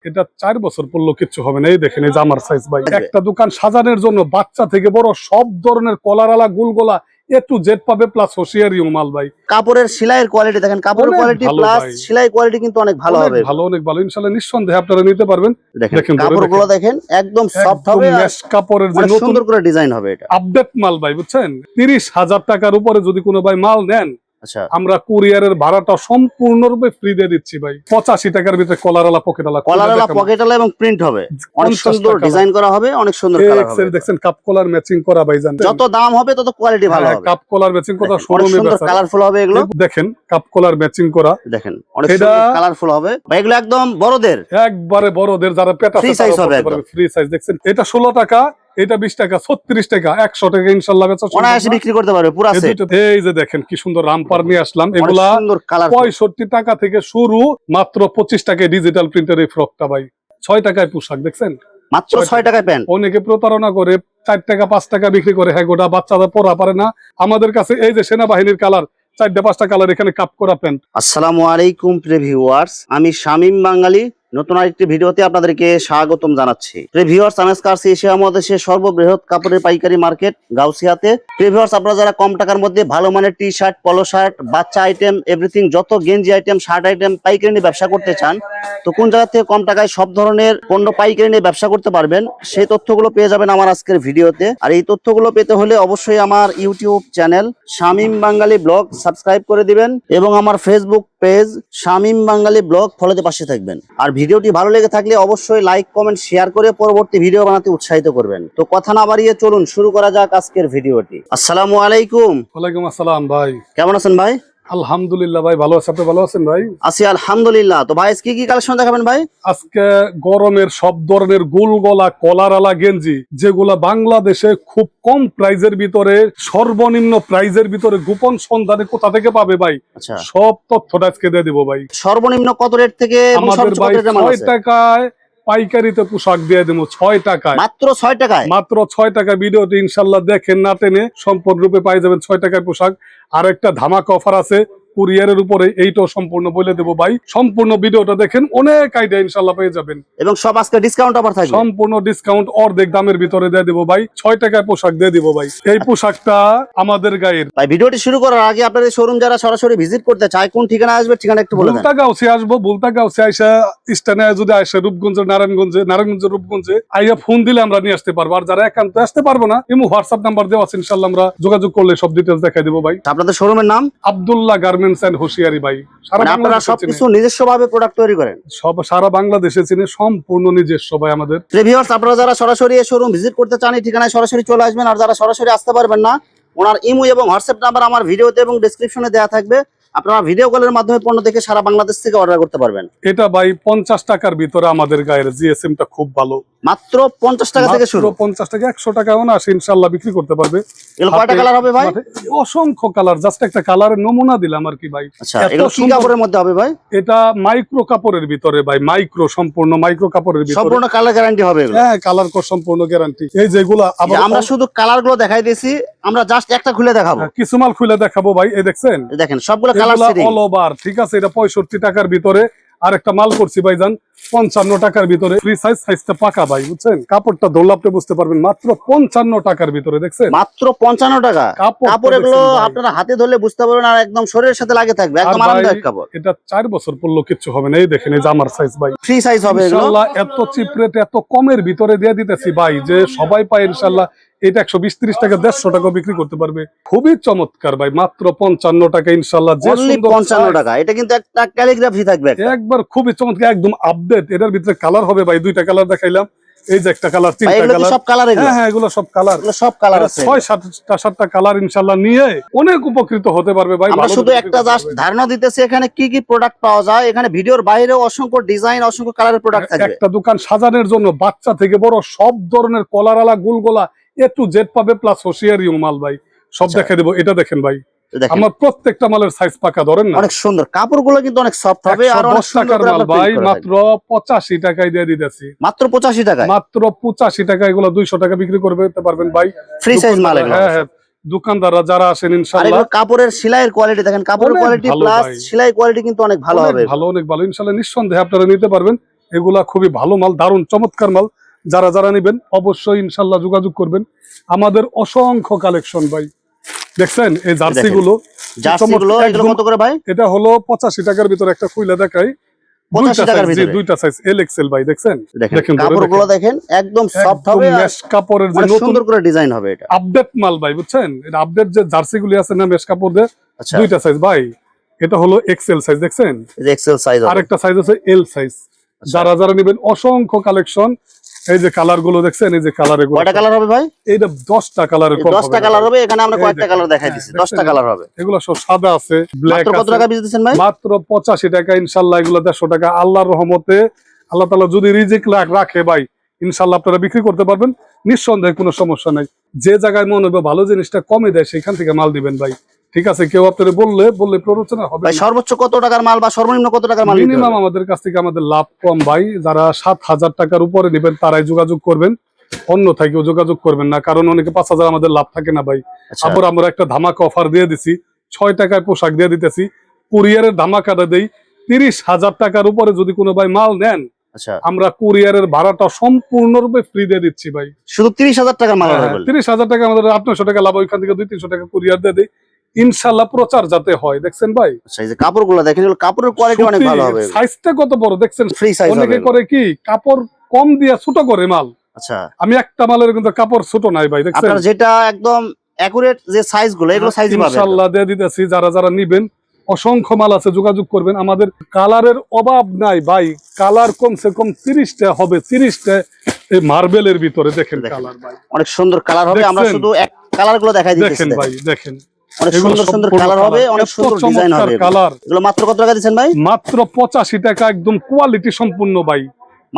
এটা 4 বছর পড়লো কিচ্ছু হবে না। এই দেখেন এই জামার সাইজ ভাই। একটা দোকান সাজানোর জন্য বাচ্চা থেকে বড় সব ধরনের কলারওয়ালা গুলগোলা A to Z পাবে, প্লাস হোশিয়ারি মাল ভাই। কাপড়ের সেলাইয়ের কোয়ালিটি দেখেন, কাপড়ের কোয়ালিটি প্লাস সেলাই কোয়ালিটি কিন্তু অনেক ভালো হবে, ভালো, অনেক ভালো। ইনশাআল্লাহ নিঃসন্দেহে আপনারা নিতে পারবেন। দেখেন কাপড়গুলো দেখেন একদম সফট হবে, মেশ কাপড়ের যে নতুন সুন্দর করে ডিজাইন হবে। এটা আপডেট মাল ভাই, বুঝছেন। 30,000 টাকার উপরে যদি কোনো ভাই মাল নেন, আচ্ছা, আমরা কুরিয়ারের ভাড়াটা সম্পূর্ণরূপে ফ্রি দিয়ে দিচ্ছি ভাই। 85 টাকার ভিতরে কলারওয়ালা পকেটওয়ালা এবং প্রিন্ট হবে, অনেক সুন্দর ডিজাইন করা হবে, অনেক সুন্দর কালার হবে। দেখছেন কাপ কলার ম্যাচিং করা ভাই, জানেন যত দাম হবে তত কোয়ালিটি ভালো হবে। কাপ কলার ম্যাচিং করা শোরুমে সুন্দর কালারফুল হবে এগুলো। দেখেন কাপ কলার ম্যাচিং করা, দেখেন অনেক সুন্দর কালারফুল হবে ভাই। এগুলো একদম বড়দের, একবারে বড়দের, যারা পেট আছে ফ্রি সাইজ হবে, ফ্রি সাইজ। দেখছেন এটা 16 টাকা, এটা 20 টাকা, 36 টাকা, 100 টাকা ইনশাআল্লাহ বেচা অনায়াসে বিক্রি করতে পারবে পুরো সেট। এই যে দেখেন কি সুন্দর রামপার নিয়ে আসলাম। এগুলা 65 টাকা থেকে শুরু, মাত্র 25 টাকায় ডিজিটাল প্রিন্টের এই ফ্রকটা ভাই। 6 টাকায় পোশাক, দেখছেন মাত্র 6 টাকায় প্যান্ট। অনেকে প্রতারণা করে 4 টাকা 5 টাকা বিক্রি করে। হ্যাঁ, গোটা বাচ্চাদের পরা পারে না। আমাদের কাছে এই যে সেনাবাহিনীর কালার, 4-5টা কালার এখানে কাপ করা প্যান্ট। আসসালামু আলাইকুম প্রিয় ভিউয়ার্স, আমি শামীম বাঙালি নতুন আরেকটি ভিডিওতে আপনাদেরকে স্বাগতম জানাচ্ছি। প্রিয় ভিউয়ার্স, আমেজ কার্স এশিয়া মহাদেশের সর্ববৃহৎ কাপড়ের পাইকারি মার্কেট গাউসিয়াতে। প্রিয় ভিউয়ার্স, আপনারা যারা কম টাকার মধ্যে ভালো মানের টি শার্ট, পলো শার্ট, বাচ্চা আইটেম, এভরিথিং, যত গেঞ্জি আইটেম, শার্ট আইটেম পাইকারি নিয়ে ব্যবসা করতে চান, তো কোন জায়গা থেকে কম টাকায় সব ধরনের পণ্য পাইকারি নিয়ে ব্যবসা করতে পারবেন, সেই তথ্যগুলো পেয়ে যাবেন আমার আজকের ভিডিওতে। আর এই তথ্যগুলো পেতে হলে অবশ্যই আমার ইউটিউব চ্যানেল শামীম বাঙালি ব্লগ সাবস্ক্রাইব করে দিবেন এবং আমার ফেসবুক পেজ শামীম বাঙালি ব্লগ ফলোতে পাশে থাকবেন। আর ভিডিওটি ভালো লেগে থাকলে অবশ্যই লাইক, কমেন্ট, শেয়ার করে পরবর্তী ভিডিও বানাতে উৎসাহিত করবেন। তো কথা না বাড়িয়ে চলুন শুরু করা যাক আজকের ভিডিওটি। আসসালামু আলাইকুম। ওয়ালাইকুম আসসালাম ভাই। কেমন আছেন ভাই? আলহামদুলিল্লাহ ভাই, ভালো আছি। আপনি ভালো আছেন ভাই? আছি আলহামদুলিল্লাহ। তো ভাই আজকে কি কালেকশন দেখাবেন ভাই? আজকে গরমের সব ধরনের গোল গলা কলারওয়ালা গেঞ্জি, যেগুলা বাংলাদেশে খুব কম প্রাইজের ভিতরে, সর্বনিম্ন প্রাইজের ভিতরে গোপন সন্ধানে কোথা থেকে পাবে ভাই, আচ্ছা, সব তথ্যটা আজকে দিয়ে দিব ভাই। সর্বনিম্ন কত রেট থেকে? আমাদের ভাই 6 টাকায় পাইকারিতে পোশাক দিয়ে দেবো। 6 টাকায়, মাত্র 6 টাকায়, মাত্র 6 টাকা। ভিডিওটি ইনশাল্লাহ দেখেন না টেনে, সম্পূর্ণরূপে পাই যাবেন 6 টাকায় পোশাক। আর একটা ধামাকা অফার আছে কুরিয়ারের উপরে, এইটাও সম্পূর্ণ বলে দেবো ভাই। সম্পূর্ণ ভিডিওটা দেখেন, অনেক আইডিয়া ইনশাল্লাহ পেয়ে যাবেন। এবং সব আজকে ডিসকাউন্ট অফার থাকবে, সম্পূর্ণ ডিসকাউন্ট, অর্ধেক দামের ভিতরে দিয়ে দেবো ভাই। 6 টাকায় পোশাক দিয়ে দিব ভাই। এই পোশাকটা আমাদের গায়ের ভাই। ভিডিওটি শুরু করার আগে আপনাদের শোরুম যারা সরাসরি ভিজিট করতে চায়, কোন ঠিকানা আসবে ঠিকানা একটু বলে দেন। বুলতাগাঁওসে আসবো, বুলতাগাঁওসে আইসা স্টেশনে যদি আইসা রূপগঞ্জে, নারায়ণগঞ্জে রূপগঞ্জে আইয়া ফোন দিলে আমরা নিয়ে আসতে পারবো। আর যারা একান্ত আসতে পারবো না, এমনি হোয়াটসঅ্যাপ নাম্বার দেওয়া আছে, ইনশাল্লাহ আমরা যোগাযোগ করলে সব ডিটেলস দেখাই দেবো ভাই। আপনাদের শোরুমের নাম? আব্দুল্লাহ গার্মেন্টস এন্ড হোশিয়ারি ভাই। আপনারা সবকিছু নিজস্ব ভাবে প্রোডাক্ট তৈরি করেন? সারা বাংলাদেশে চিনে, সম্পূর্ণ নিজস্ব ভাই আমাদের। ভিউয়ার্স, আপনারা যারা সরাসরি এই শোরুম ভিজিট করতে চান, এই ঠিকানায় সরাসরি চলে আসবেন। আর যারা সরাসরি আসতে পারবেন না, ওনার ইমো এবং হোয়াটসঅ্যাপ নাম্বার আমার ভিডিওতে এবং ডেসক্রিপশনে দেওয়া থাকবে। আপনারা ভিডিও কলের মাধ্যমে পণ্য দেখে সারা বাংলাদেশ থেকে অর্ডার করতে পারবেন। এটা ভাই 50 টাকার ভিতরে আমাদের গায়ের জিএসএম টা খুব ভালো। মাত্র 50 টাকা থেকে শুরু। 50 টাকা, 100 টাকাও না, ইনশাআল্লাহ বিক্রি করতে পারবে। এগুলো কয়টা কালার হবে ভাই? অসংখ্য কালার, জাস্ট একটা কালারের নমুনা দিলাম আর কি ভাই। আচ্ছা, এগুলো কি কাপড়ের মধ্যে হবে ভাই? এটা মাইক্রো কাপড়ের ভিতরে ভাই, সম্পূর্ণ মাইক্রো কাপড়ের ভিতরে। সম্পূর্ণ কালার গ্যারান্টি হবে এগুলো? হ্যাঁ, কালার কো সম্পূর্ণ গ্যারান্টি। এই যেগুলো আমরা শুধু কালার গুলো দেখাই দিয়েছি, আমরা জাস্ট একটা খুলে দেখাবো। কিছু মাল খুলে দেখাবো ভাই। এই দেখছেন, দেখেন সবগুলো কালার অল ওভার, ঠিক আছে। এটা 65 টাকার ভিতরে। আর একটা মাল করছি ভাইজান 55 টাকার ভিতরে, ফ্রি সাইজ, সাইজটা পাকা ভাই, বুঝছেন। কাপড়টা ধরলে আপনি বুঝতে পারবেন, মাত্র 55 টাকার ভিতরে। দেখছেন, মাত্র 55 টাকা। কাপড় এগুলো আপনারা হাতে ধরলে বুঝতে পারবেন, আর একদম শরীরের সাথে লাগে থাকবে, একদম আরামদায়ক কাপড়। এটা 4 বছর পড়লো কিচ্ছু হবে না। এই দেখেন এই জামার সাইজ ভাই, ফ্রি সাইজ হবে ইনশাআল্লাহ। এত চিপ রেট, এত কমের ভিতরে দিয়ে দিতেছি ভাই, যে সবাই পায় ইনশাআল্লাহ। এটা 120-30 টাকা, 150 টাকা বিক্রি করতে পারবে। খুবই চমৎকার ভাই, মাত্র 55 টাকা ইনশাআল্লাহ। যে 55 টাকা। এটা কিন্তু একটা ক্যালিগ্রাফি থাকবে একবার, খুবই চমৎকার, একদম আপডেট। এটার ভিতরে কালার হবে ভাই, 2টা কালার দেখাইলাম। এই যে একটা কালার, 3টা কালার, সব কালার। হ্যাঁ, এগুলো সব কালার, সব কালার আছে। 6-7টা কালার ইনশাআল্লাহ নিয়ে অনেক উপকৃত হতে পারবে ভাই। আমরা শুধু একটা জাস্ট ধারণা দিতেছি এখানে কি কি প্রোডাক্ট পাওয়া যায়। এখানে ভিডিওর বাইরেও অসংখ্য ডিজাইন, অসংখ্য কালারের প্রোডাক্ট থাকবে। একটা দোকান সাজানোর জন্য বাচ্চা থেকে বড় সব ধরনের কলারওয়ালা গুলগোলা A to Z পাবে, প্লাস হোশিয়ারি মাল ভাই। সব দেখাই দেবো। এটা দেখেন ভাই, আমার প্রত্যেকটা মালের সাইজ পাকা, ধরেন না, অনেক সুন্দর। কাপড়গুলো কিন্তু অনেক সফট হবে। আর 10 টাকার মাল ভাই, মাত্র 85 টাকায় দিয়ে দিতেছি। মাত্র 85 টাকা, মাত্র 85 টাকা। এগুলো 200 টাকা বিক্রি করবে পারবেন ভাই, ফ্রি সাইজ মাল। হ্যাঁ হ্যাঁ, দোকানদাররা যারা আসেন ইনশাআল্লাহ। কাপড়ের সেলাইয়ের কোয়ালিটি দেখেন, কাপড়ের কোয়ালিটি প্লাস সেলাই কোয়ালিটি কিন্তু অনেক ভালো হবে। ভালো, অনেক ভালো ইনশাআল্লাহ। নিঃসন্দেহে আপনারা নিতে পারবেন। এগুলা খুবই ভালো মাল, দারুণ চমৎকার মাল। যারা যারা নেবেন অবশ্যই ইনশাল্লাহ যোগাযোগ করবেন। আমাদের অসংখ্য কালেকশন ভাই, দেখছেন এই জার্সি গুলো। এগুলো কত করে ভাই? এটা হলো 85 টাকার ভিতরে একটা খুলে দেখাই, 85 টাকার ভিতরে দুইটা সাইজ এল এক্সেল ভাই। দেখছেন দেখেন কাপড়গুলো দেখেন একদম সফট হবে, মেশ কাপড়ের যে নতুন সুন্দর করে ডিজাইন হবে। এটা আপডেট মাল ভাই, বুঝছেন? এটা আপডেট যে জার্সি গুলি আছে না মেশ কাপড় দিয়ে, দুইটা সাইজ ভাই। এটা হলো এক্সেল সাইজ, দেখছেন? এই যে এক্সেল সাইজ, আরেকটা সাইজ আছে এল সাইজ। যারা যারা নেবেন অসংখ্য কালেকশন। এই যে কালার গুলো দেখছেন, এই যে কালার, এগুলো কয়টা কালার হবে ভাই? এইটা 10টা কালারের, 10টা কালার হবে। এখানে আমরা কয়টা কালার দেখাই দিছি, 10টা কালার হবে। এগুলো সব সাদা আছে, ব্ল্যাক আছে। কত টাকা পিস দিচ্ছেন ভাই? মাত্র 85 টাকা ইনশাআল্লাহ। এগুলো 150 টাকা। আল্লাহর রহমতে আল্লাহ তাআলা যদি রিজিক রাখে ভাই, ইনশাআল্লাহ আপনারা বিক্রি করতে পারবেন নিঃসন্দেহে, কোনো সমস্যা নাই। যে জায়গায় মনে হবে ভালো জিনিসটা কমে দেয় সেখান থেকে মাল দিবেন ভাই, ঠিক আছে? কেউ আপনারা বললে প্ররোচনা হবে। ভাই সর্বোচ্চ কত টাকার মাল বা সর্বনিম্ন কত টাকার মাল? মিনিমাম আমাদের কাছ থেকে আমাদের লাভ কম ভাই। যারা 7000 টাকার উপরে নেবেন তারাই যোগাযোগ করবেন, অন্যথায় কেউ যোগাযোগ করবেন না। কারণ অনেকে 5000 আমাদের লাভ থাকে না ভাই। আবার আমরা একটা ধামাকা অফার দিয়ে দিছি, 6 টাকায় পোশাক দিয়ে দিতেছি। কুরিয়ারের ধামাকাটা দেই 30,000 টাকার উপরে যদি কোনো ভাই মাল নেন, আমরা কুরিয়ারের ভাড়াটা সম্পূর্ণরূপে ফ্রি দিয়ে দিচ্ছি ভাই। শুধু 30,000 টাকার মাল? 30,000 টাকা আমাদের 800 টাকা লাভ, ওইখান থেকে 200-300 টাকা কুরিয়ার দিয়ে দিই ইনশাআল্লাহ, প্রচার যাতে হয়। দেখছেন ভাই এই যে কাপড়গুলো দেখেন, কাপড়ের কোয়ালিটি অনেক ভালো হবে। সাইজটা কত বড় দেখছেন? ফ্রি সাইজ হবে। অনেকে করে কি কাপড় কম দিয়ে ছোট করে মাল। আমি একটা মালের কিন্তু কাপড় ছোট নাই ভাই, দেখছেন? আপনারা যেটা একদম একুরেট যে সাইজগুলো, এগুলো সাইজ পাবেন ইনশাআল্লাহ দিয়ে দিতেছি। যারা যারা নেবেন অসংখ্য মাল আছে, যোগাযোগ করবেন। আমাদের কালারের অভাব নাই ভাই, কালার কমসে কম 30টা হবে, 30টা এই মার্বেলের ভিতরে। দেখেন কালার ভাই, অনেক সুন্দর কালার হবে। আমরা শুধু এক কালারগুলো দেখাই দিতেছি। দেখেন ভাই, দেখেন অনেক সুন্দর সুন্দর কালার হবে, অনেক সুন্দর ডিজাইন হবে। কালার এগুলো মাত্র কত টাকা দিচ্ছেন ভাই? মাত্র 85 টাকা, একদম কোয়ালিটি সম্পূর্ণ ভাই।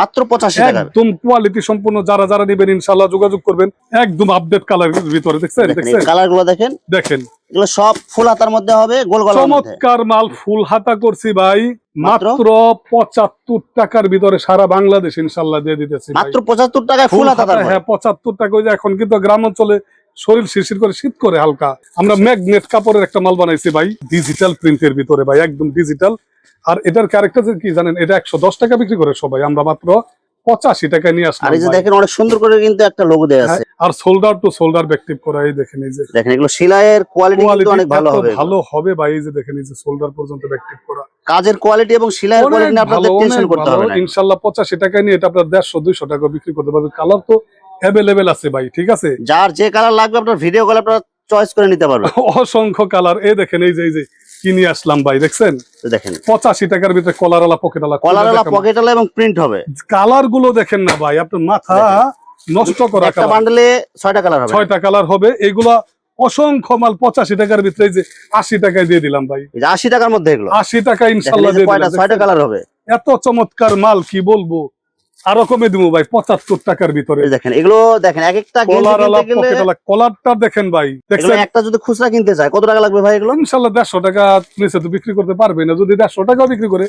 মাত্র 85 টাকা, একদম কোয়ালিটি সম্পূর্ণ। যারা যারা নেবেন ইনশাআল্লাহ যোগাযোগ করবেন। একদম আপডেট কালারের ভিতরে, দেখছেন? কালারগুলো দেখেন, দেখেন এগুলো সব ফুল হাতার মধ্যে হবে, গোল গলার মধ্যে। চমৎকার মাল, ফুল হাতা করছি ভাই। মাত্র 75 টাকার ভিতরে সারা বাংলাদেশ ইনশাআল্লাহ দিয়ে দিতেছি। মাত্র 75 টাকায় ফুল হাতা? হ্যাঁ 75 টাকা। ওই যে এখন কিন্তু গ্রাম অঞ্চলে শরীর শিরশির করে, শীত করে হালকা, আমরা ম্যাগনেট কাপড়ের একটা মাল বানাইছি ভাই, ডিজিটাল প্রিন্টের ভিতরে ভাই, একদম ডিজিটাল। আর এটার ক্যারেক্টার কি জানেন? এটা 110 টাকা বিক্রি করে সবাই, আমরা মাত্র 85 টাকায় নিয়ে আসলাম। আর এই যে দেখেন অনেক সুন্দর করে কিন্তু একটা লোগো দেয়া আছে, আর শোল্ডার টু শোল্ডার ব্যাকটিভ করা। এই দেখেন, এই যে দেখেন এগুলো সেলাইয়ের কোয়ালিটি কিন্তু অনেক ভালো হবে। ভালো হবে ভাই। এই যে দেখেন, এই যে শোল্ডার পর্যন্ত ব্যাকটিভ করা। কাজের কোয়ালিটি এবং সেলাইয়ের কোয়ালিটি নিয়ে আপনাদের টেনশন করতে হবে না। ইনশাআল্লাহ 85 টাকায় নিয়ে এটা আপনারা 150-200 টাকা বিক্রি করতে পারবেন। কালার তো अवेलेबल আছে ভাই, ঠিক আছে? যার যে কালার লাগবে আপনার ভিডিও কলে আপনারা চয়েস করে নিতে পারবেন। অসংখ্য কালার। এই দেখেন, এই যে কিনে আসলাম ভাই, দেখছেন? দেখেন 85 টাকার ভিতরে কলারওয়ালা পকেটওয়ালা, পকেটওয়ালা এবং প্রিন্ট হবে। কালার গুলো দেখেন না ভাই, আপনার মাথা নষ্ট করা। একটা বান্ডেলে 6টা কালার হবে, 6টা কালার হবে। এগুলা অসংখ্য মাল 85 টাকার ভিতরে, যে 80 টাকায় দিয়ে দিলাম ভাই। 80 টাকার মধ্যে এগুলো 80 টাকা ইনশাআল্লাহ দিয়ে দিলাম। 6টা কালার হবে। এত চমৎকার মাল কি বলবো, আরো কমে দিব ভাই 75 টাকার ভিতরে। দেখেন এগুলো দেখেন, এক একটা কলারটা দেখেন ভাই, দেখছেন? একটা যদি খুচরা কিনতে চায় কত টাকা লাগবে ভাই? এগুলো ইনশাআল্লাহ 150 টাকা নিচে তো বিক্রি করতে পারবে না। যদি 150 টাকাও বিক্রি করে,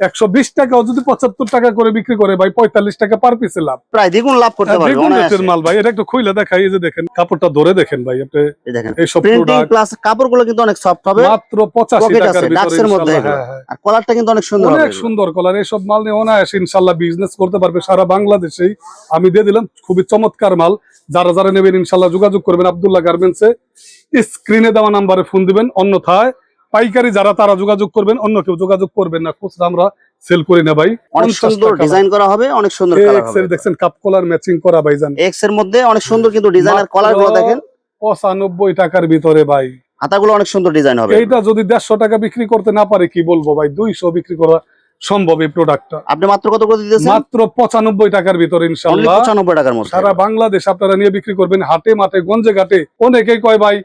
120 টাকাও যদি 75 টাকা করে বিক্রি করে ভাই, 45 টাকা পার পিসে লাভ, প্রায় দ্বিগুণ লাভ করতে পারবে। দ্বিগুণ রেটের মাল ভাই। এটা একটু খুলে দেখাই। এই যে দেখেন, কাপড়টা ধরে দেখেন ভাই, আপনি দেখেন এই সব প্রিন্টিং প্লাস কাপড়গুলো কিন্তু অনেক সফট হবে। মাত্র 85 টাকার ভিতরে ইনশাআল্লাহ। আর কলারটা কিন্তু অনেক সুন্দর হবে, অনেক সুন্দর কলার। এই সব মাল নিয়ে অনায়াসে ইনশাআল্লাহ বিজনেস করতে পারবে সারা বাংলাদেশেই। আমি দিয়ে দিলাম খুবই চমৎকার মাল। যারা যারা নেবেন ইনশাআল্লাহ যোগাযোগ করবেন আব্দুল্লাহ গার্মেন্টসে, স্ক্রিনে দেওয়া নাম্বারে ফোন দিবেন। অন্যথায় পাইকারি যারা তারা যোগাযোগ করবেন, অন্য কেউ যোগাযোগ করবেন না। খুচরা আমরা সেল করি না ভাই। অনেক সুন্দর ডিজাইন করা হবে, অনেক সুন্দর কালার হবে। দেখছেন কাপ কলার ম্যাচিং করা ভাইজান, এক্স এর মধ্যে অনেক সুন্দর কিন্তু ডিজাইন। আর কলার গুলো দেখেন 95 টাকার ভিতরে ভাই। হাতাগুলো অনেক সুন্দর ডিজাইন হবে। এইটা যদি 150 টাকা বিক্রি করতে না পারে কি বলবো ভাই, 200 বিক্রি করা সম্ভব। এই প্রোডাক্টটা আপনি মাত্র কত করে দিতেছেন? মাত্র 95 টাকার ভিতরে ইনশাআল্লাহ। 95 টাকার মধ্যে সারা বাংলাদেশ আপনারা নিয়ে বিক্রি করবেন, হাটে মাঠে গঞ্জে ঘাটে। অনেকেই কয় ভাই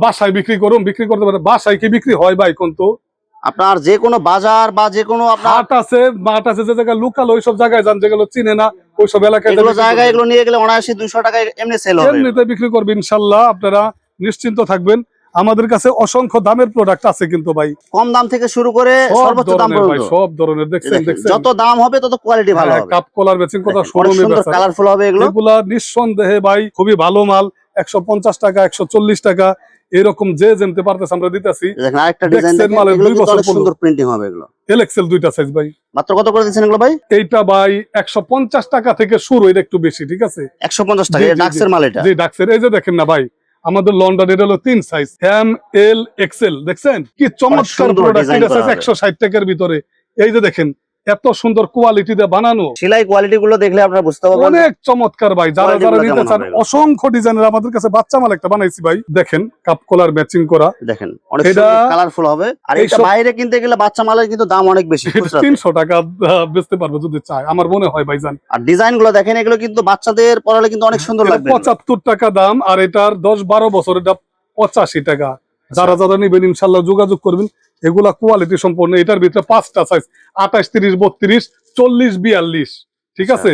বাসায় বিক্রি করুন, বিক্রি করতে পারে। বাসায় কি বিক্রি হয় ভাই? কোন তো আপনার যে কোনো বাজার বা যে কোনো আপনার হাট আছে, মাঠ আছে, যে জায়গায় লোকাল ওইসব জায়গায় যান, যেগুলো চিনে না ওইসব এলাকায় এগুলো নিয়ে গেলে অনায়াসে 200 টাকায় এমনি সেল হবে, এমনিতে বিক্রি করবে ইনশাআল্লাহ। আপনারা নিশ্চিন্ত থাকবেন, আমাদের কাছে অসংখ্য দামের প্রোডাক্ট আছে কিন্তু ভাই। কম দাম থেকে শুরু করে সর্বোচ্চ দাম পর্যন্ত সব ধরনের। দেখছেন, যত দাম হবে তত কোয়ালিটি ভালো হবে। কাপ কলার ম্যাচিং কথা শোরুমে বেচা, কালারফুল হবে এগুলো। এগুলা নিঃসন্দেহে ভাই খুবই ভালো মাল। 150 টাকা, 140 টাকা এরকম যে যেমতে পারতেছে আমরা দিতেছি। দেখেন আরেকটা ডিজাইন দেখছেন দেখেন, মালের এগুলো 2 কিন্তু বছর অনেক সুন্দর প্রিন্টিং হবে এগুলো। এলএক্সএল দুইটা সাইজ ভাই। মাত্র কত করে দিচ্ছেন এগুলো ভাই? এইটা ভাই 150 টাকা থেকে শুরু, এটা একটু বেশি, ঠিক আছে? 150 টাকা। জি, এটা জি, ডাক্সের মাল এটা। জি ডাক্সের। এই যে দেখেন না ভাই, আমাদের লন্ডন এটা হলো 3 সাইজ, এম এল এক্সেল। দেখছেন কি চমৎকার সুন্দর প্রোডাক্ট, design এটা করা সাইজ হবে। 160 টাকার ভিতরে। এই যে দেখেন এত সুন্দর কোয়ালিটি দিয়ে বানানো, সেলাই কোয়ালিটি গুলো দেখলে আপনারা বুঝতে পারবেন অনেক চমৎকার ভাই। যারা Quality যারা গুলো নিতে কেমন চান, হবে এগুলো? অসংখ্য ডিজাইনের আমাদের কাছে বাচ্চা মাল একটা বানাইছি ভাই। দেখেন কাপ কলার ম্যাচিং করা, দেখেন অনেক এটা সুন্দর কালারফুল হবে। আর এটা এইসব- বাইরে কিনতে গেলে বাচ্চা মালের কিন্তু দাম অনেক বেশি খুচরাতে। 300 টাকা বেচতে পারবো যদি চায়, আমার মনে হয় ভাইজান। আর ডিজাইন গুলো দেখেন, এগুলো কিন্তু বাচ্চাদের পরালে কিন্তু অনেক সুন্দর এটা লাগবে এগুলো। 75 টাকা দাম, আর এটার 10-12 বছর এটা 85 টাকা। যারা যারা নিবেন ইনশাল্লাহ যোগাযোগ করবেন। এগুলা কোয়ালিটি সম্পূর্ণ। এটার ভিতরে 5টা সাইজ, 28, 30, 32, 40, 42, ঠিক আছে?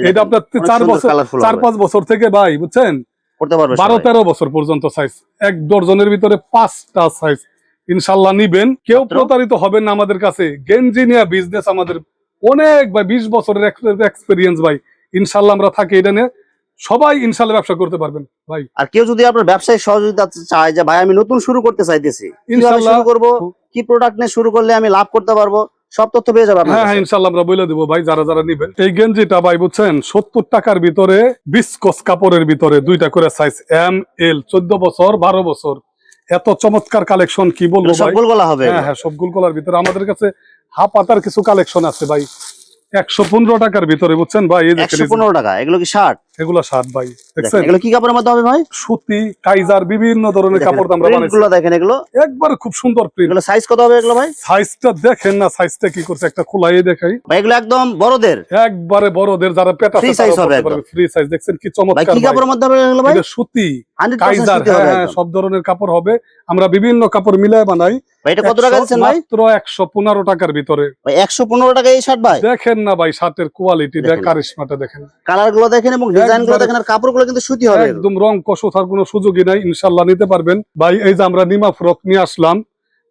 এটা আপনার 4-5 বছর থেকে ভাই বুঝছেন, করতে পারবে 12-13 বছর পর্যন্ত সাইজ। 1 ডজনের ভিতরে 5টা সাইজ ইনশাল্লাহ নিবেন। কেউ মাত্র? প্রতারিত হবেন না আমাদের কাছে। গেঞ্জি নিয়ে বিজনেস আমাদের অনেক ভাই, 20 বছরের এক্সপেরিয়েন্স ভাই। ইনশাল্লাহ আমরা থাকি এটা নিয়ে, সবাই ইনশাল্লাহ ব্যবসা করতে পারবেন ভাই। আর কেউ যদি আপনার ব্যবসায় সহযোগিতা চায় যে ভাই আমি নতুন শুরু করতে চাইতেছি, কিভাবে ইনশাল্লাহ শুরু করব, কি প্রোডাক্ট নিয়ে শুরু করলে আমি লাভ করতে পারবো, সব তথ্য পেয়ে যাবে আপনার হ্যাঁ হ্যাঁ কাছে। ইনশাল্লাহ আমরা বলে দেবো ভাই যারা যারা নিবেন। এই গেঞ্জিটা ভাই বুঝছেন 70 টাকার ভিতরে, বিস্কস কাপড়ের ভিতরে, 2টা করে সাইজ, এম এল, 14 বছর 12 বছর। এত চমৎকার কালেকশন কি বলবো এগুলো সব ভাই। গোলগলা হবে হ্যাঁ এগুলো। হ্যাঁ সব গুলকলার ভিতরে আমাদের কাছে হাফ পাতার কিছু কালেকশন আছে ভাই, 115 টাকার ভিতরে বুঝছেন ভাই। এই দেখেন 115 টাকা। এগুলো কি শার্ট? এগুলো শার্ট ভাই, দেখেন দেখছেন এগুলো কি কাপড়ের মধ্যে হবে ভাই? সুতি, কাইজার, বিভিন্ন ধরনের দেখেন, কাপড় আমরা print বানাইছি। গুলো দেখেন এগুলো। একবার খুব সুন্দর প্রিন্ট। এগুলো সাইজ কত হবে এগুলো ভাই? সাইজটা দেখেন না, সাইজটা কি করছে, একটা খোলাই দেখাই। ভাই এগুলো একদম বড়দের। একবারে বড়দের যারা পেট আছে Free size হবে একদম। Free size. দেখছেন কি ভাই চমৎকার কি ভাই। কাপড়ের মধ্যে হবে এগুলো ভাই? এটা সুতি, 100% কাইজার, সুতি হ্যাঁ হবে হ্যাঁ একদম। সব ধরনের কাপড় হবে। আমরা বিভিন্ন কাপড় মিলায় বানাই। ভাই এটা কত টাকা দিচ্ছেন ভাই? মাত্র 115 টাকার ভিতরে। ভাই 115 টাকা এই শার্ট ভাই। দেখেন না ভাই শার্টের কোয়ালিটি, দেখেন। কারিশমাটা দেখেন, কালার গুলো দেখেন এবং ডিজাইন গুলো একবারে- দেখেন, আর কাপড় গুলো কিন্তু সুতি হবে এগুলো। একদম রং কষার কোনো সুযোগই নাই। ইনশাল্লাহ নিতে পারবেন ভাই। এই যে আমরা নিমা ফ্রক নিয়ে আসলাম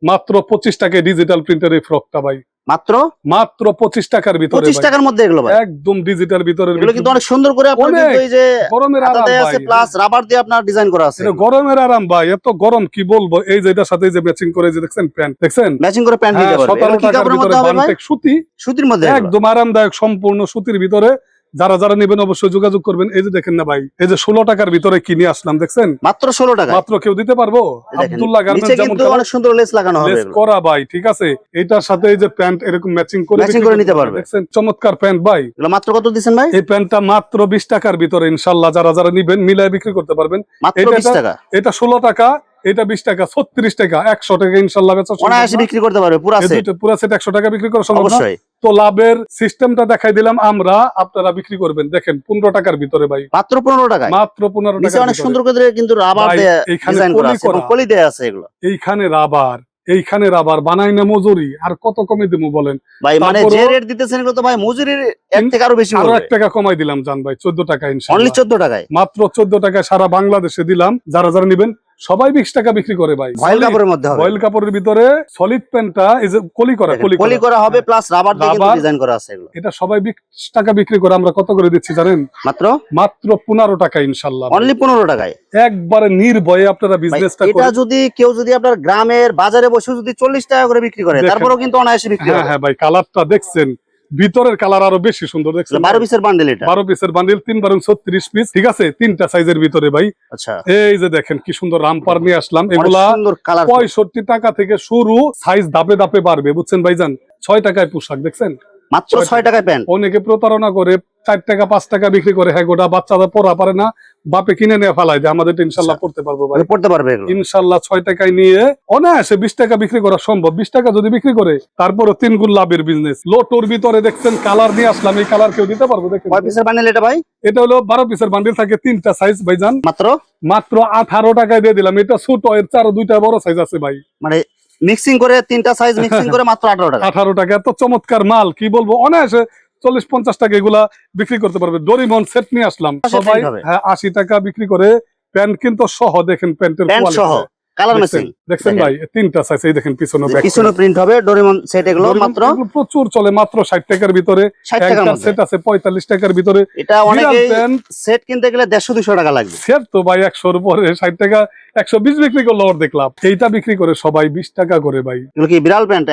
মাত্র 25 টাকায়, ডিজিটাল প্রিন্টের এই ফ্রকটা ভাই, মাত্র মাত্র 25 টাকার ভিতরে 25 ভাই। টাকার মধ্যে এগুলো ভাই। একদম ডিজিটাল ভিতরের এগুলো কিন্তু অনেক সুন্দর করে আপনার অনেক। কিন্তু এই যে গরমের হাতা আরাম দেয়া ভাই। আছে প্লাস রাবার দিয়ে আপনার ডিজাইন করা আছে। এটা গরমের আরাম ভাই, এত গরম কি বলবো। এই যে এটার সাথে এই যে ম্যাচিং করে, এই যে দেখছেন প্যান্ট, দেখছেন ম্যাচিং করে প্যান্ট নিতে পারবে। 17 এগুলো কি টাকার কাপড়ের ভিতরে মধ্যে হবে ভাই? বান্টেক সুতি, সুতির মধ্যে এগুলো। একদম আরামদায়ক সম্পূর্ণ সুতির ভিতরে। যারা যারা নেবেন অবশ্যই যোগাযোগ করবেন। এই যে দেখেন না ভাই, এই যে 16 টাকার ভিতরে কিনে আসলাম, দেখছেন মাত্র 16 টাকা। মাত্র কেউ দিতে পারবো। দেখেন, আব্দুল্লাহ নিচে গার্মেন্টস যেমন কিন্তু অনেক সুন্দর লেস লাগানো হবে লেস এগুলো। করা ভাই, ঠিক আছে? এটার সাথে এই যে প্যান্ট এরকম ম্যাচিং করে Matching বিক্রি করে করতে নিতে পারবে। দেখছেন চমৎকার প্যান্ট ভাই। এগুলো মাত্র কত দিচ্ছেন ভাই? এই প্যান্টটা মাত্র 20 টাকার ভিতরে ইনশাল্লাহ যারা যারা নিবেন মিলায় বিক্রি করতে পারবেন। মাত্র এটা- 20 টাকা। এটা 16 টাকা, এটা 20 টাকা, 36 টাকা, 100 টাকা ইনশাল্লাহ বেচা সম্ভব অনায়াসে না। বিক্রি করতে পারবে পুরো এই সেট। দুটো পুরো সেট 100 টাকা বিক্রি করা সম্ভব না। অবশ্যই। তো লাভের সিস্টেমটা দেখাই দিলাম আমরা, আপনারা বিক্রি করবেন। দেখেন 15 টাকার ভিতরে ভাই, মাত্র 15 টাকায়। মাত্র 15 নিচে টাকা। অনেক সুন্দর করে কিন্তু রাবার ভাই, দিয়ে এইখানে ডিজাইন করা পলি আছে এবং করা। পলি দেয়া আছে এগুলো। এইখানে রাবার, এইখানে রাবার বানাই না মজুরি, আর কত কমে দেবো বলেন? ভাই মানে তারপরও- যে রেট দিতেছেন এগুলো তো ভাই মজুরির এর থেকে আরো বেশি আরো হবে। 1 টাকা কমাই দিলাম জান ভাই, 14 টাকা অনলি ইনশাআল্লাহ। 14 টাকায়। মাত্র 14 টাকায় সারা বাংলাদেশে দিলাম। যারা যারা নিবেন সবাই 20 টাকা বিক্রি করে ভাই। ভয়েল কাপড়ের মধ্যে হবে। ভয়েল কাপড়ের ভিতরে সলিড প্যান্টটা এই যে কলি করা, দেখেন, পলি করা হবে প্লাস রাবার দিয়ে কিন্তু রাবার। ডিজাইন করা আছে এগুলো। এটা সবাই 20 টাকা বিক্রি করে, আমরা কত করে দিচ্ছি জানেন? মাত্র মাত্র 15 টাকা ইনশাল্লাহ। অনলি 15 টাকায়। একবারে নির্ভয়ে আপনারা ভাই, বিজনেসটা এটা করেন। যদি কেউ যদি আপনার গ্রামের বাজারে বসে যদি 40 টাকা করে বিক্রি করে, দেখেন। তারপরেও কিন্তু অনায়াসে বিক্রি হ্যাঁ হবে। হ্যাঁ ভাই, কালারটা দেখছেন, ভিতরের কালার আরো বেশি সুন্দর, দেখছেন 12 পিসের বান্ডেল এটা। 12 পিসের বান্ডিল, 3×36 পিস, ঠিক আছে? 3টা সাইজের ভিতরে ভাই। আচ্ছা, এই যে দেখেন কি সুন্দর রামপার নিয়ে আসলাম। অনেক এগুলা সুন্দর কালার। 65 টাকা থেকে শুরু, সাইজ ধাপে ধাপে বাড়বে বুঝছেন ভাইজান। 6 টাকায় পোশাক, দেখছেন? মাত্র 6 টাকায় প্যান্ট। অনেকে প্রতারণা করে 4 টাকা 5 টাকা বিক্রি করে। হ্যাঁ, গোটা বাচ্চারা পড়া পারে না, বাপে কিনে নিয়ে ফেলায় দেয়। আমাদের ইনশাল্লাহ পড়তে পারবো ভাই, পড়তে পারবে এগুলো। ইনশাল্লাহ 6 টাকায় নিয়ে অনায়াসে 20 টাকা বিক্রি করা সম্ভব। 20 টাকা যদি বিক্রি করে তারপরে 3 গুণ লাভের বিজনেস। লোটোর ভিতরে দেখছেন কালার নিয়ে আসলাম, এই কালার কেউ দিতে পারবো? দেখেন কয় পিসের বান্ডেল এটা ভাই? এটা হলো 12 পিসের বান্ডিল, থাকে 3টা সাইজ ভাইজান। মাত্র মাত্র 18 টাকায় দিয়ে দিলাম। এটা ছোট, এর 2টা বড় সাইজ আছে ভাই। মানে মিক্সিং করে 3টা সাইজ মিক্সিং করে মাত্র 18 টাকা। 18 টাকা, এত চমৎকার মাল কি বলবো। অনায়াসে 40-50 টাকা এগুলা বিক্রি করতে পারবে। ডোরিমন সেট নিয়ে আসলাম, সবাই হবে। হ্যাঁ 80 টাকা বিক্রি করে। প্যান্ট কিন্তু সহ, দেখেন প্যান্টের প্যান্ট সহ। কোয়ালিটি। কালার ম্যাচিং দেখছেন ভাই তিনটা সাইজ এই দেখেন পিছনে পিছনে প্রিন্ট হবে ডোরেমন সেট, এগুলো মাত্র প্রচুর চলে, মাত্র 60 টাকার ভিতরে। 60 টাকার মধ্যে সেট আছে 45 টাকার ভিতরে। এটা অনেকে সেট কিনতে গেলে 150-200 টাকা লাগবে। সেট তো ভাই 100 এর উপরে, 60 টাকা 120 বিক্রি করলো ওর দেখলাম। এইটা বিক্রি করে সবাই 20 টাকা করে ভাই। এগুলো কি বিড়াল প্যান্ট?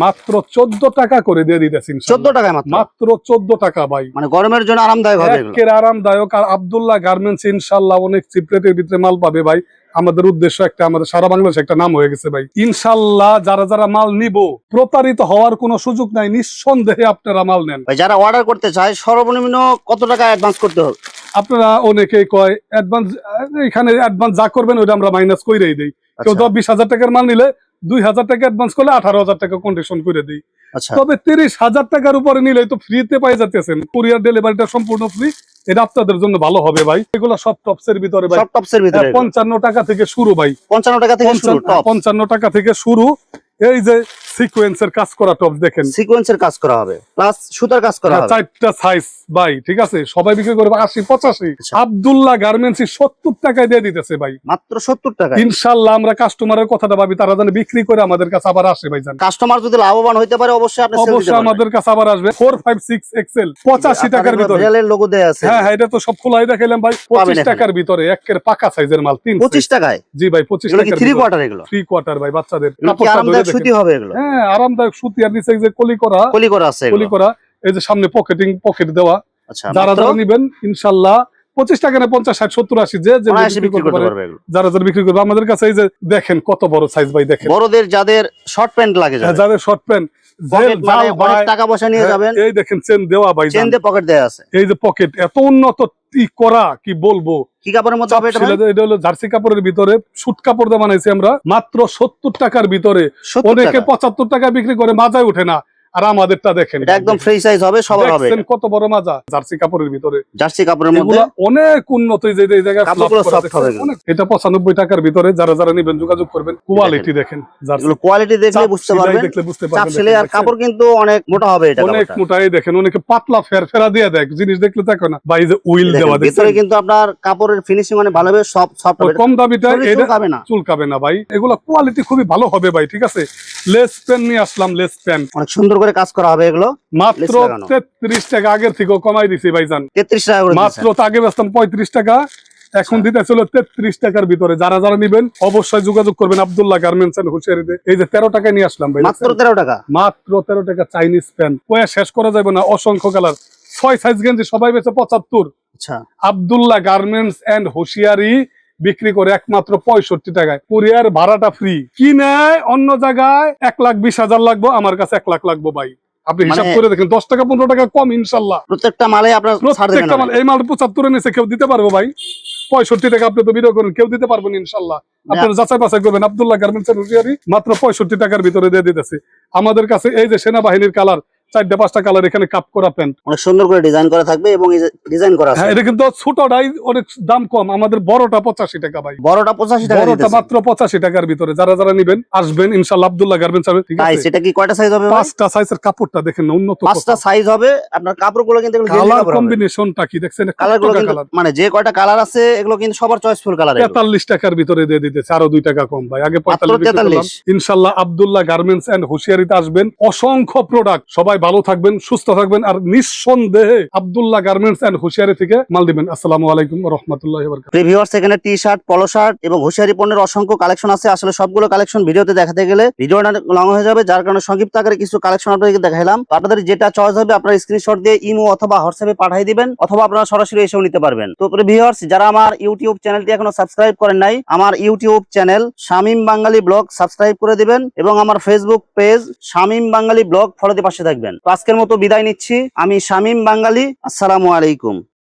মাত্র 14 টাকা করে দিয়ে দিতেছি। 14 টাকায় মাত্র 14 টাকা ভাই। মানে গরমের জন্য আরামদায়ক হবে এগুলো। একের আরামদায়ক। আর আব্দুল্লাহ গার্মেন্টস ইনশাআল্লাহ অনেক চিপ রেটের ভিতরে মাল পাবে ভাই। আমাদের উদ্দেশ্য একটা, আমাদের সারা বাংলাদেশে একটা নাম হয়ে গেছে ভাই। ইনশাআল্লাহ যারা যারা মাল নিব, প্রতারিত হওয়ার কোনো সুযোগ নাই, নিঃসন্দেহে আপনারা মাল নেন। যারা অর্ডার করতে চায় সর্বনিম্ন কত টাকা অ্যাডভান্স করতে হবে? আপনারা অনেকেই কয় অ্যাডভান্স, এখানে অ্যাডভান্স যা করবেন ওইটা আমরা মাইনাস কইরেই দেই। কেউ 20,000 টাকার মাল নিলে 2,000 টাকা অ্যাডভান্স করলে 18,000 টাকা কন্ডিশন করে দিই। তবে 30,000 টাকার উপরে নিলে তো ফ্রিতে পাই যাচ্ছেন, কুরিয়ার ডেলিভারিটা সম্পূর্ণ ফ্রি। এটা আপনাদের জন্য ভালো হবে ভাই। এগুলো সব টপসের ভিতরে ভাই, সব টপসের ভিতরে 55 টাকা থেকে শুরু ভাই। 55 টাকা থেকে শুরু টপ, 55 টাকা থেকে শুরু। এই যে সিকোয়েন্সের কাজ করা টপ দেখেন, সিকোয়েন্সের কাজ করা হবে প্লাস সুতার কাজ করা হবে। 4টা সাইজ ভাই, ঠিক আছে। সবাই বিক্রি করবে 80-85। আব্দুল্লাহ গার্মেন্টস 70 টাকায় দিয়ে দিতেছে ভাই, মাত্র 70 টাকা। ইনশাআল্লাহ আমরা কাস্টমারের কথাটা ভাবি, তারা জানে বিক্রি করে আমাদের কাছে আবার আসে ভাই। জান কাস্টমার যদি লাভবান হইতে পারে অবশ্যই আপনি সেল দিতে পারবেন, আমাদের কাছে আবার আসবে। 456 এক্সেল 85 টাকার ভিতরে, রিয়েলের লোগো দেয়া আছে। হ্যাঁ এটা তো সব খোলাই দেখাইলাম ভাই। 25 টাকার ভিতরে একের পাকা সাইজের মাল 25 টাকায়। জি ভাই 25 টাকা। 3 কোয়ার্টার এগুলো, 3 কোয়ার্টার ভাই। বাচ্চাদের আরামদায়ক সুতি হবে এগুলো। হ্যাঁ আরামদায়ক সুতি। আর নিচে যে কলি করা আছে, কলি করা। এই যে সামনে পকেট দেওয়া। যারা যারা নিবেন ইনশাআল্লাহ 25 টাকা না 50, 60, 70, 80 যে বিক্রি করতে পারবে। যারা যারা বিক্রি করবে আমাদের কাছে। এই যে দেখেন কত বড় সাইজ ভাই, দেখেন বড়দের যাদের শর্ট প্যান্ট লাগে, যাদের শর্ট প্যান্ট টাকা পয়সা নিয়ে যাবেন। এই দেখেন চেন দেওয়া ভাই, চেন দিয়ে পকেট দেয়া আছে। এই যে পকেট এত উন্নত করা, কি বলবো। কি কাপড়ের মধ্যে হবে এটা? এটা হলো জার্সি কাপড়ের ভিতরে, সুট কাপড় দিয়ে বানাইছি আমরা। মাত্র 70 টাকার ভিতরে। অনেকে 75 টাকা বিক্রি করে, মাজায় ওঠে না। আর আমাদেরটা দেখেন, এটা একদম ফ্রি সাইজ হবে, সবার হবে। দেখেন কত বড় মাজা, জার্সি কাপড়ের ভিতরে। জার্সি কাপড়ের মধ্যে অনেক উন্নত। এই জায়গায় কাপড়গুলো সফট হবে। এটা 95 টাকার ভিতরে। যারা যারা নেবেন যোগাযোগ করবেন। কোয়ালিটি দেখেন, এগুলো কোয়ালিটি দেখলে বুঝতে পারবেন। চাপ ছেলে আর কাপড় কিন্তু অনেক মোটা হবে, এটা অনেক মোটা। এই দেখেন অনেকে পাতলা ফেরা দিয়ে দেয়, জিনিস দেখলে দেখো না ভাই। যে উইল দেওয়া ভিতরে কিন্তু আপনার কাপড়ের ফিনিশিং অনেক ভালো হবে, সফট হবে। কম দামিটা এটা চুলকাবে না ভাই। এগুলো কোয়ালিটি খুবই ভালো হবে ভাই, ঠিক আছে। লেস পেন নিয়ে আসলাম, লেস পেন অনেক সুন্দর করে কাজ করা হবে। এগুলো মাত্র 33 টাকা। আগের থেকে কমাই দিছি ভাইজান, 33 টাকা করে। মাত্র আগে বেচতাম 35 টাকা, এখন দিতে ছিল 33 টাকার ভিতরে। যারা যারা নিবেন অবশ্যই যোগাযোগ করবেন আব্দুল্লাহ গার্মেন্টস এন্ড হুশিয়ারিতে। এই যে 13 টাকায় নিয়ে আসলাম ভাই, মাত্র 13 টাকা। মাত্র 13 টাকা। চাইনিজ প্যান্ট কয়া শেষ করা যাবে না, অসংখ্য কালার। 6 সাইজ গেঞ্জি সবাই বেচে 75। আচ্ছা, আব্দুল্লাহ গার্মেন্টস এন্ড হুশিয়ারি বিক্রি করে একমাত্র 65 টাকায়। কুরিয়ার ভাড়াটা ফ্রি। কি নেয় অন্য জায়গায় 1,20,000 লাগবো, আমার কাছে 1 লাখ লাগবো ভাই। আপনি হিসাব করে দেখেন, 10 টাকা 15 টাকা কম ইনশাল্লাহ। প্রত্যেকটা মালে আপনার ছাড় দেবেন। প্রত্যেকটা মাল। এই মাল 75 নিচে কেউ দিতে পারবো ভাই? 65 টাকা আপনি তো ভিডিও করেন, কেউ দিতে পারবেন ইনশাল্লাহ। আপনারা যাচাই বাছাই করবেন। আব্দুল্লাহ গার্মেন্টস এন্ড হুশিয়ারি মাত্র 65 টাকার ভিতরে দিয়ে দিতেছে আমাদের কাছে। এই যে সেনাবাহিনীর কালার, 4টা-5টা কালার, এখানে কাপ করা প্যান্ট অনেক সুন্দর করে ডিজাইন করা থাকবে এবং এই যে ডিজাইন করা আছে। হ্যাঁ এটা কিন্তু ছোটটাই অনেক দাম কম। আমাদের বড়টা 85 টাকা ভাই। বড়টা 85 টাকা। বড়টা মাত্র 85 টাকার ভিতরে। যারা যারা নেবেন আসবেন ইনশাআল্লাহ আব্দুল্লাহ গার্মেন্টস হবে, ঠিক আছে। এটা কি কয়টা সাইজ হবে? 5টা সাইজের কাপড়টা দেখেন না, উন্নত 5টা সাইজ হবে। আপনার কাপড়গুলো কিন্তু এগুলো কালার কম্বিনেশনটা কি দেখছেন? কালারগুলো মানে যে কয়টা কালার আছে এগুলো কিন্তু সবার চয়েসফুল কালার। 43 টাকার ভিতরে দিয়ে দিতেছে, আরো 2 টাকা কম ভাই। আগে 45 ইনশাআল্লাহ আব্দুল্লাহ গার্মেন্টস এন্ড হুশিয়ারিতে আসবেন। অসংখ্য প্রোডাক্ট। সবাই ভালো থাকবেন, সুস্থ থাকবেন, আর নিঃসন্দেহে আব্দুল্লাহ গার্মেন্টস এন্ড হুশিয়ারি থেকে মাল দিবেন। আসসালামু আলাইকুম ওয়া রাহমাতুল্লাহি ওয়া বারাকাতুহু। ভিউয়ার্স, এখানে টি-শার্ট, পলো শার্ট এবং হুশিয়ারি পণ্যের অসংখ্য কালেকশন আছে। আসলে সবগুলো কালেকশন ভিডিওতে দেখাতে গেলে ভিডিওটা লং হয়ে যাবে, যার কারণে সংক্ষিপ্ত আকারে কিছু কালেকশন আপনাদেরকে দেখাইলাম। আপনাদের যেটা চয়েস হবে আপনারা স্ক্রিনশট দিয়ে ইমো অথবা হোয়াটসঅ্যাপে পাঠিয়ে দিবেন, অথবা আপনারা সরাসরি এসেও নিতে পারবেন। তো ভিউয়ার্স, যারা আমার ইউটিউব চ্যানেলটি এখনো সাবস্ক্রাইব করেন নাই, আমার ইউটিউব চ্যানেল শামীম বাঙালি ব্লগ সাবস্ক্রাইব করে দিবেন এবং আমার ফেসবুক পেজ শামীম বাঙালি ব্লগ ফলো দিয়ে পাশে থাকবেন। তো আজকের মতো বিদায় নিচ্ছি। আমি শামীম বাঙালি। আসসালামু আলাইকুম।